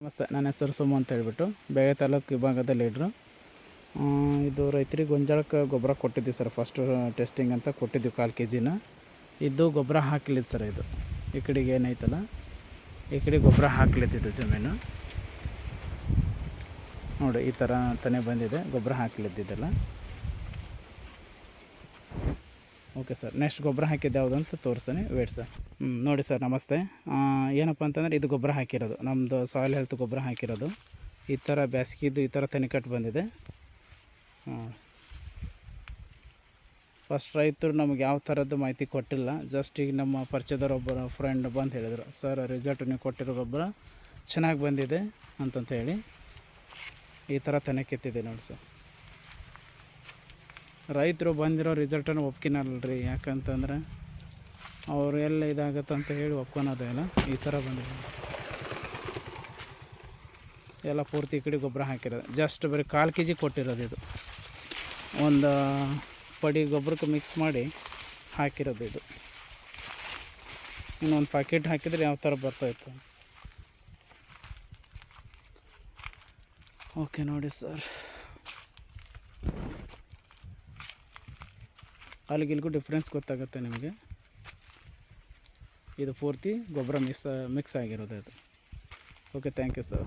ನಮಸ್ತೆ, ನನ್ನ ಹೆಸರು ಸೋಮು ಅಂತ ಹೇಳ್ಬಿಟ್ಟು ಬೇಳೆ ತಾಲೂಕು ವಿಭಾಗದ ಲೀಡ್ರು. ಇದು ರೈತರಿಗೆ ಗೊಂಜಾಳಕ್ಕೆ ಗೊಬ್ಬರ ಕೊಟ್ಟಿದ್ದೀವಿ ಸರ್. ಫಸ್ಟು ಟೆಸ್ಟಿಂಗ್ ಅಂತ ಕೊಟ್ಟಿದ್ದೀವಿ 1/4 kg. ಇದು ಗೊಬ್ಬರ ಹಾಕ್ಲಿದ್ದು ಸರ್. ಇದು ಈ ಕಡೆಗೆ ಏನೈತಲ್ಲ, ಈ ಕಡೆ ಗೊಬ್ಬರ ಹಾಕ್ಲಿದ್ದಿದ್ದು ಜಮೀನು ನೋಡಿ, ಈ ಥರ ತಾನೇ ಬಂದಿದೆ. ಗೊಬ್ಬರ ಹಾಕ್ಲಿದ್ದಿದ್ದೆಲ್ಲ ಓಕೆ ಸರ್. ನೆಕ್ಸ್ಟ್ ಗೊಬ್ಬರ ಹಾಕಿದ್ದು ಯಾವುದು ಅಂತ ತೋರಿಸ್ತೀನಿ, ವೇಟ್ ಸರ್. ನೋಡಿ ಸರ್, ನಮಸ್ತೆ. ಏನಪ್ಪ ಅಂತಂದರೆ ಇದು ಗೊಬ್ಬರ ಹಾಕಿರೋದು, ನಮ್ಮದು ಸಾಯಿಲ್ ಹೆಲ್ತ್ ಗೊಬ್ಬರ ಹಾಕಿರೋದು. ಈ ಥರ ಬ್ಯಾಸ್ಗಿದ್ದು ಈ ಥರ ತೆನಿಕಟ್ಟು ಬಂದಿದೆ. ಫಸ್ಟ್ ರೈತರು ನಮಗೆ ಯಾವ ಥರದ್ದು ಮಾಹಿತಿ ಕೊಟ್ಟಿಲ್ಲ. ಜಸ್ಟ್ ಈಗ ನಮ್ಮ ಪರಿಚಯದವರೊಬ್ಬರ ಫ್ರೆಂಡ್ ಬಂದು ಹೇಳಿದರು, ಸರ್ ರಿಸಲ್ಟ್ ನೀವು ಕೊಟ್ಟಿರೋ ಗೊಬ್ಬರ ಚೆನ್ನಾಗಿ ಬಂದಿದೆ ಅಂತಂತ ಹೇಳಿ ಈ ಥರ ತೆನೆಕೆತ್ತಿದೆ ನೋಡಿ ಸರ್. ರೈತರು ಬಂದಿರೋ ರಿಸಲ್ಟನ್ನು ಒಪ್ಕಿನಲ್ರಿ, ಯಾಕಂತಂದರೆ ಅವರು ಎಲ್ಲ ಇದಾಗತ್ತೆ ಅಂತ ಹೇಳಿ ಒಪ್ಕೊಳೋದೇ ಇಲ್ಲ. ಈ ಥರ ಬಂದಿದೆ ಎಲ್ಲ ಪೂರ್ತಿ ಈ ಕಡೆ ಗೊಬ್ಬರ ಹಾಕಿರೋದು. ಜಸ್ಟ್ ಬರೀ 1/4 kg ಕೊಟ್ಟಿರೋದು. ಇದು ಒಂದು ಪಡಿ ಗೊಬ್ಬರಕ್ಕೆ ಮಿಕ್ಸ್ ಮಾಡಿ ಹಾಕಿರೋದು. ಇದು ಇನ್ನೊಂದು ಪ್ಯಾಕೆಟ್ ಹಾಕಿದರೆ ಯಾವ ಥರ ಬರ್ತಾಯಿತ್ತು. ಓಕೆ ನೋಡಿ ಸರ್, ಅಲ್ಲಿಗಿಲ್ಗೂ ಡಿಫ್ರೆನ್ಸ್ ಗೊತ್ತಾಗುತ್ತೆ ನಿಮಗೆ. ಇದು ಪೂರ್ತಿ ಗೊಬ್ಬರ ಮಿಕ್ಸ್ ಆಗಿರೋದು ಇದು. Okay, thank you sir.